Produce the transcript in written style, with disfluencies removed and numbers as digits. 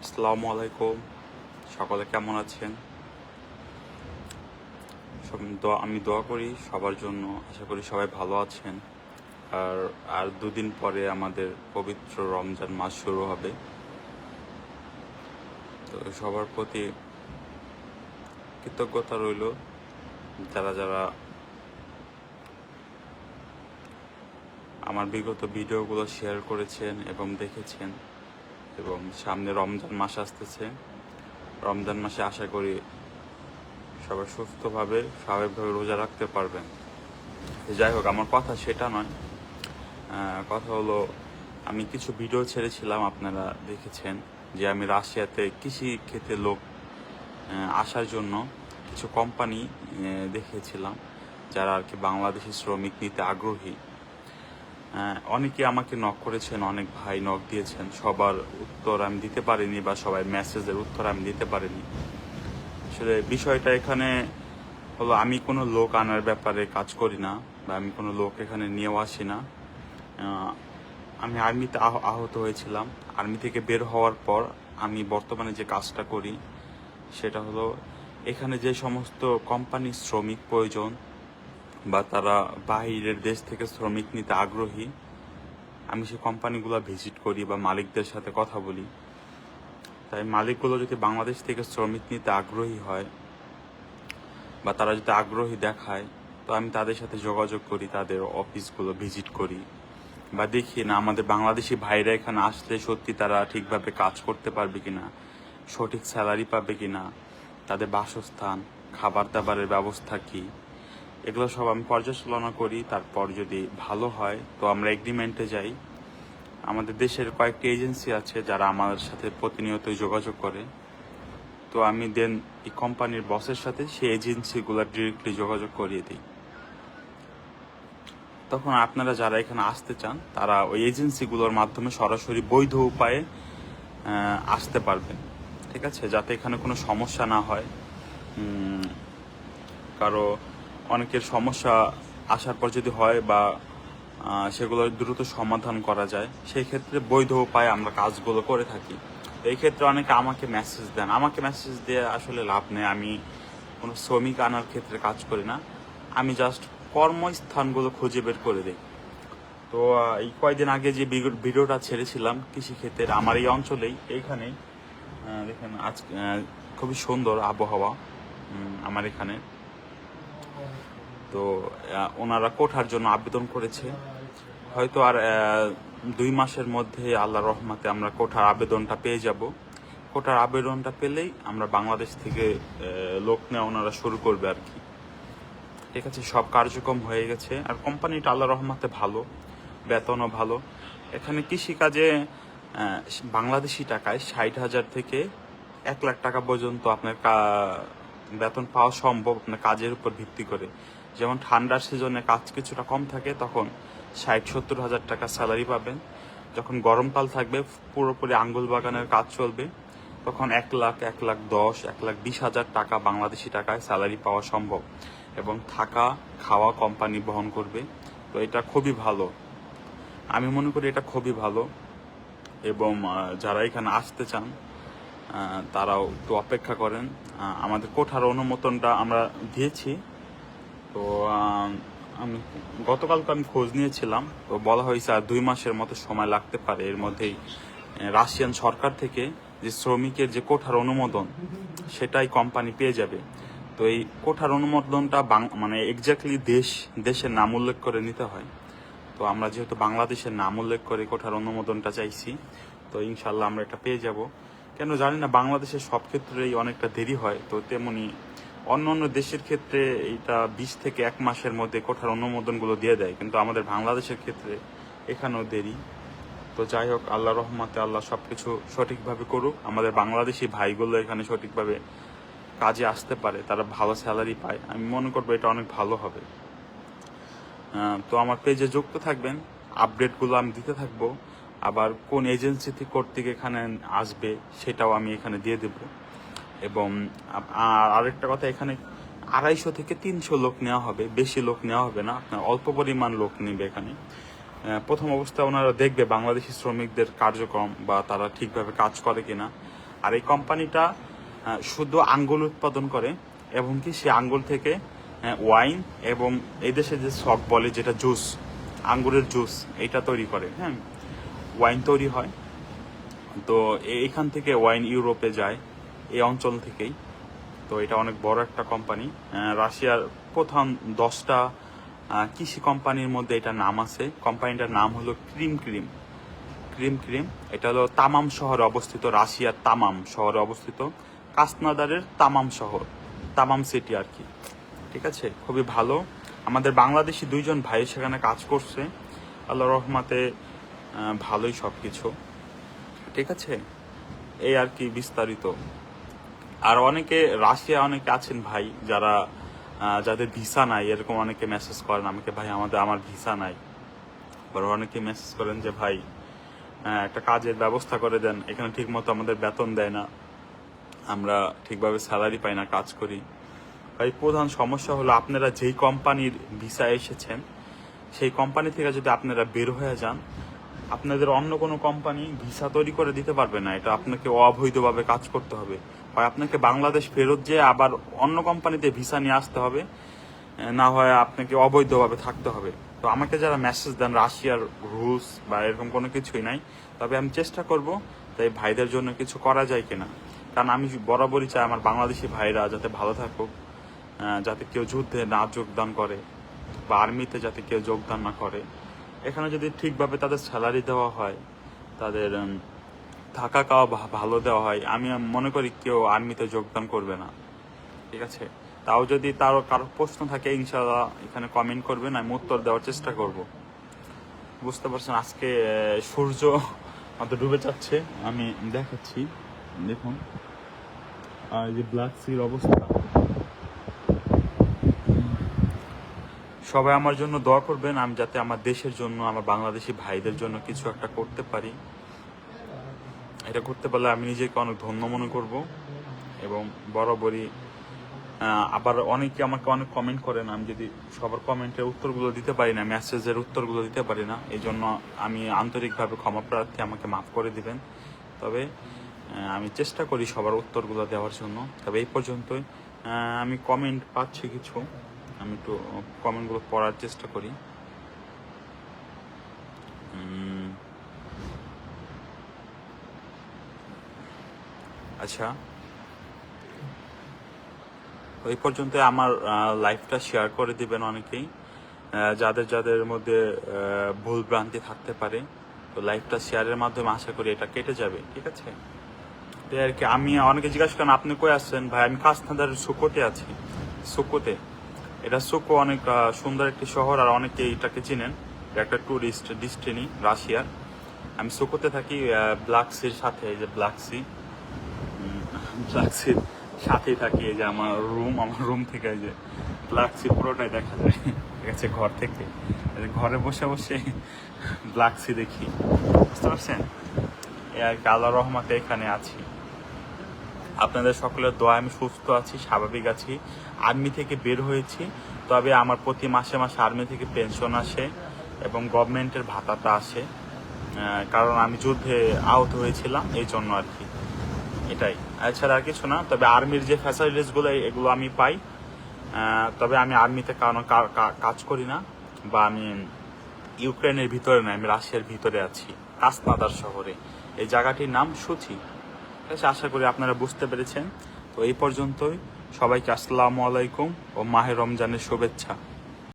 আসসালামু আলাইকুম। সকলে কেমন আছেন? আমি দোয়া করি সবার জন্য। আশা করি সবাই ভালো আছেন। আর আর দুদিন পরে আমাদের পবিত্র রমজান মাস শুরু হবে। তো সবার প্রতি কৃতজ্ঞতা রইল, যারা যারা আমার বিগত ভিডিওগুলো শেয়ার করেছেন এবং দেখেছেন। এবং সামনে রমজান মাস আসতেছে। রমজান মাসে আশা করি সবাই সুস্থভাবে স্বাভাবিকভাবে রোজা রাখতে পারবেন। যাই হোক, আমার কথা সেটা নয়। কথা হলো, আমি কিছু ভিডিও ছেড়েছিলাম, আপনারা দেখেছেন যে আমি রাশিয়াতে কৃষি ক্ষেত্রে লোক আসার জন্য কিছু কোম্পানি দেখিয়েছিলাম, যারা আর কি বাংলাদেশি শ্রমিক নিতে আগ্রহী। অনেকে আমাকে নক করেছেন, অনেক ভাই নক দিয়েছেন। সবার উত্তর আমি দিতে পারিনি, বা সবাই মেসেজের উত্তর আমি দিতে পারিনি। আসলে বিষয়টা এখানে হলো, আমি কোনো লোক আনার ব্যাপারে কাজ করি না, বা আমি কোনো লোক এখানে নিয়েও আসি না। আমি আর্মিতে আহত হয়েছিলাম। আর্মি থেকে বের হওয়ার পর আমি বর্তমানে যে কাজটা করি সেটা হলো, এখানে যে সমস্ত কোম্পানির শ্রমিক প্রয়োজন, বা তারা বাইরের দেশ থেকে শ্রমিক নিতে আগ্রহী, আমি সেই কোম্পানিগুলো ভিজিট করি বা মালিকদের সাথে কথা বলি। তাই মালিকগুলো যদি বাংলাদেশ থেকে শ্রমিক নিতে আগ্রহী হয়, বা তারা যদি আগ্রহী দেখায়, তো আমি তাদের সাথে যোগাযোগ করি, তাদের অফিসগুলো ভিজিট করি, বা দেখি না আমাদের বাংলাদেশি ভাইরা এখানে আসলে সত্যি তারা ঠিকভাবে কাজ করতে পারবে কিনা, সঠিক স্যালারি পাবে কিনা, তাদের বাসস্থান, খাবার দাবারের ব্যবস্থা কি, এগুলো সব আমি পর্যালোচনা করি। তারপর যদি ভালো হয় তো আমরা এগ্রিমেন্টে যাই। আমাদের দেশের কয়েকটি এজেন্সি আছে যারা আমার সাথে প্রতিনিয়ত যোগাযোগ করে। তো আমি দেন এই কোম্পানির বসের সাথে সেই এজেন্সিগুলো ডিরেক্টলি যোগাযোগ করিয়ে দিই। তখন আপনারা যারা এখানে আসতে চান তারা ওই এজেন্সিগুলোর মাধ্যমে সরাসরি বৈধ উপায়ে আসতে পারবেন। ঠিক আছে, যাতে এখানে কোনো সমস্যা না হয়। কারো অনেকের সমস্যা আসার পর যদি হয়, বা সেগুলো দ্রুত সমাধান করা যায়, সেই ক্ষেত্রে বৈধ উপায়ে আমরা কাজগুলো করে থাকি। এই ক্ষেত্রে অনেকে আমাকে মেসেজ দেন। আমাকে মেসেজ দিয়ে আসলে লাভ নেই। আমি কোনো শ্রমিক আনার ক্ষেত্রে কাজ করি না। আমি জাস্ট কর্মস্থানগুলো খুঁজে বের করে দিই। তো এই কয়েকদিন আগে যে ভিডিওটা ছেড়েছিলাম কৃষিক্ষেত্রের, আমার এই অঞ্চলেই, এইখানেই দেখেন আজ খুবই সুন্দর আবহাওয়া আমার এখানে। তো ওনারা কোঠার জন্য আবেদন করেছে। হয়তো আর 2 মাসের মধ্যে আল্লাহর রহমতে আমরা কোঠার আবেদনটা পেয়ে যাব। কোঠার আবেদনটা পেলেই আমরা বাংলাদেশ থেকে লোক নেওয়া ওনারা শুরু করবে আর কি। ঠিক আছে, সব কার্যক্রম হয়ে গেছে। আর কোম্পানিটা আল্লাহর রহমতে ভালো, বেতনও ভালো। এখানে কৃষিকাজে বাংলাদেশি টাকায় 60,000 থেকে 1 লাখ টাকা পর্যন্ত আপনার বেতন পাওয়া সম্ভব, আপনার কাজের উপর ভিত্তি করে। যেমন ঠান্ডার সিজনে কাজ কিছুটা কম থাকে, তখন 60-70 হাজার টাকা স্যালারি পাবেন। যখন গরমকাল থাকবে, পুরোপুরি আঙ্গুল বাগানের কাজ চলবে, তখন 1 লাখ, 1,10,000, 1,20,000 টাকা বাংলাদেশি টাকায় স্যালারি পাওয়া সম্ভব। এবং থাকা খাওয়া কোম্পানি বহন করবে। তো এটা খুবই ভালো, আমি মনে করি এটা খুবই ভালো। এবং যারা এখানে আসতে চান তারাও একটু অপেক্ষা করেন। আমাদের কোঠার অনুমোদনটা আমরা দিয়েছি। তো আমি গতকালকে আমি খোঁজ নিয়েছিলাম, তো বলা হয়েছে আর 2 মাসের মতো সময় লাগতে পারে। এর মধ্যেই রাশিয়ান সরকার থেকে যে শ্রমিকের যে কোঠার অনুমোদন, সেটাই কোম্পানি পেয়ে যাবে। তো এই কোঠার অনুমোদনটা মানে এক্স্যাক্টলি দেশের নাম উল্লেখ করে নিতে হয়। তো আমরা যেহেতু বাংলাদেশের নাম উল্লেখ করে কোঠার অনুমোদনটা চাইছি, তো ইনশাল্লাহ আমরা এটা পেয়ে যাব। কেন জানি না, বাংলাদেশের সব ক্ষেত্রেই অনেকটা দেরি হয়। তো তেমনি অন্য অন্য দেশের ক্ষেত্রে এইটা 20 থেকে 1 মাসের মধ্যে কোঠার অনুমোদনগুলো দিয়ে দেয়, কিন্তু আমাদের বাংলাদেশের ক্ষেত্রে এখানেও দেরি। তো যাই হোক, আল্লাহ রহমতে আল্লাহ সব কিছু সঠিকভাবে করুক। আমাদের বাংলাদেশি ভাইগুলো এখানে সঠিকভাবে কাজে আসতে পারে, তারা ভালো স্যালারি পায়। আমি মনে করবো এটা অনেক ভালো হবে। তো আমার পেজে যুক্ত থাকবেন, আপডেটগুলো আমি দিতে থাকবো। আবার কোন এজেন্সি কর্তৃক এখানে আসবে সেটাও আমি এখানে দিয়ে দেব। এবং আরেকটা কথা, এখানে 250 থেকে 300 লোক নেওয়া হবে, বেশি লোক নেওয়া হবে না। আপনার অল্প পরিমাণ লোক নেবে এখানে। প্রথম অবস্থায় ওনারা দেখবে বাংলাদেশি শ্রমিকদের কার্যক্রম, বা তারা ঠিকভাবে কাজ করে কিনা। আর এই কোম্পানিটা শুধু আঙ্গুর উৎপাদন করে, এবং কি সে আঙ্গুর থেকে ওয়াইন এবং এই দেশে যে সক বলে যেটা জুস, আঙ্গুরের জুস, এটা তৈরি করে। হ্যাঁ, ওয়াইন তৈরি হয়। তো এইখান থেকে ওয়াইন ইউরোপে যায়, এই অঞ্চল থেকেই। তো এটা অনেক বড় একটা কোম্পানি। রাশিয়ার প্রথম 10টা কৃষি কোম্পানির মধ্যে এটা নাম আছে। কোম্পানিটার নাম হলো ক্রিম ক্রিম। এটা হলো তামাম শহরে অবস্থিত, রাশিয়ার তামাম শহরে অবস্থিত, কাসনাদারের তামাম শহর, তামাম সিটি আর কি। ঠিক আছে, খুবই ভালো। আমাদের বাংলাদেশি 2জন ভাই সেখানে কাজ করছে, আল্লাহ রহমাতে ভালোই সব কিছু। ঠিক আছে, এই আর কি বিস্তারিত। আর অনেকে রাশিয়া অনেকে আছেন ভাই যারা যাদের ভিসা নাই, এরকম অনেকে মেসেজ করেন আমাকে, ভাই আমার ভিসা নাই। আবার অনেকে মেসেজ করেন যে ভাই একটা কাজের ব্যবস্থা করে দেন, এখানে ঠিক মতো আমাদের বেতন দেয় না, আমরা ঠিকভাবে স্যালারি পাই না, কাজ করি। ভাই প্রধান সমস্যা হলো আপনারা যেই কোম্পানির ভিসা এসেছেন সেই কোম্পানি থেকে যদি আপনারা বের হয়ে যান, আপনাদের অন্য কোনো কোম্পানি ভিসা তৈরি করে দিতে পারবে না। এটা আপনাকে অবৈধভাবে কাজ করতে হবে, হয় আপনাকে বাংলাদেশ ফেরত যেয়ে আবার অন্য কোম্পানিতে ভিসা নিয়ে আসতে হবে, না হয় আপনাকে অবৈধভাবে থাকতে হবে। তো আমাকে যারা মেসেজ দেন রাশিয়ার রুলস বা এরকম কোনো কিছুই নাই, তবে আমি চেষ্টা করব তাই ভাইদের জন্য কিছু করা যায় কিনা। কারণ আমি বরাবরই চাই আমার বাংলাদেশি ভাইরা যাতে ভালো থাকুক, যাতে কেউ যুদ্ধে না যোগদান করে বা আর্মিতে যাতে কেউ যোগদান না করে। এখানে যদি ঠিকভাবে তাদের স্যালারি দেওয়া হয়, তাদের থাকা খাওয়া ভালো দেওয়া হয়, আমি মনে করি কেউ আর্মিতে যোগদান করবে না। ঠিক আছে, তাও যদি তারও কারো প্রশ্ন থাকে ইনশাআল্লাহ এখানে কমেন্ট করবেন, আমি উত্তর দেওয়ার চেষ্টা করব। বুঝতে পারছেন, আজকে সূর্য আমাদের ডুবে যাচ্ছে, আমি দেখাচ্ছি, দেখুন আর এই যে ব্ল্যাক সির অবস্থা। সবাই আমার জন্য দোয়া করবেন, আমি যাতে আমার দেশের জন্য, আমার বাংলাদেশি ভাইদের জন্য কিছু একটা করতে পারি। এটা করতে পারলে আমি নিজেকে অনেক ধন্য মনে করব। এবং বরাবরই আবার অনেকে আমাকে অনেক কমেন্ট করেন, আমি যদি সবার কমেন্টের উত্তরগুলো দিতে পারি না, মেসেজের উত্তরগুলো দিতে পারি না, এই জন্য আমি আন্তরিকভাবে ক্ষমা প্রার্থী, আমাকে মাফ করে দিবেন। তবে আমি চেষ্টা করি সবার উত্তরগুলো দেওয়ার জন্য। তবে এই পর্যন্তই। আমি কমেন্ট পাচ্ছি কিছু, আমি একটু কমেন্টগুলো পড়ার চেষ্টা করি। আচ্ছা, এই পর্যন্ত আমার লাইফটা শেয়ার করে দিবেন অনেকেই, যাদের যাদের মধ্যে ভুল ভ্রান্তি থাকতে পারে। তো লাইফটা শেয়ারের মাধ্যমে আশা করি এটা কেটে যাবে। ঠিক আছে, তো আর কি। আমি অনেকে জিজ্ঞাসা করেন আপনি কই আসছেন, ভাই আমি কাসনাদারের সুকোতে আছি। সুকোতে, এটা সুকো অনেক সুন্দর একটি শহর, আর অনেকে এটাকে চিনেন, একটা ট্যুরিস্ট ডেস্টিনি রাশিয়ার। আমি সুকোতে থাকি, ব্ল্যাক সির সাথে, এই যে ব্ল্যাক সির সাথেই থাকি। এই যে আমার রুম থেকে এই যে ব্ল্যাক সি পুরোটাই দেখা যায়। ঠিক আছে, ঘর থেকে ঘরে বসে বসে ব্ল্যাক সি দেখি। বুঝতে পারছেন, এই আর কি, আল্লাহ রহমতে এখানে আছি। আপনাদের সকলের দোয়া আমি সুস্থ আছি, স্বাভাবিক আছি। আর্মি থেকে বের হয়েছি, তবে আমার প্রতি মাসে মাসে আর্মি থেকে পেনশন আসে এবং গভর্নমেন্টের ভাতাটা আসে, কারণ আমি যুদ্ধে আহত হয়েছিলাম, এই জন্য আর কি। এটাই, এছাড়া আর কিছু না। তবে আর্মির যে ফ্যাসিলিটিসগুলো এগুলো আমি পাই। তবে আমি আর্মিতে কাজ করি না, বা আমি ইউক্রেনের ভিতরে না, আমি রাশিয়ার ভিতরে আছি, কাসনাদার শহরে। এই জায়গাটির নাম সুচি। ঠিক আছে, আশা করি আপনারা বুঝতে পেরেছেন। তো এই পর্যন্তই, সবাইকে আসসালামু আলাইকুম ও মাহে রমজানের শুভেচ্ছা।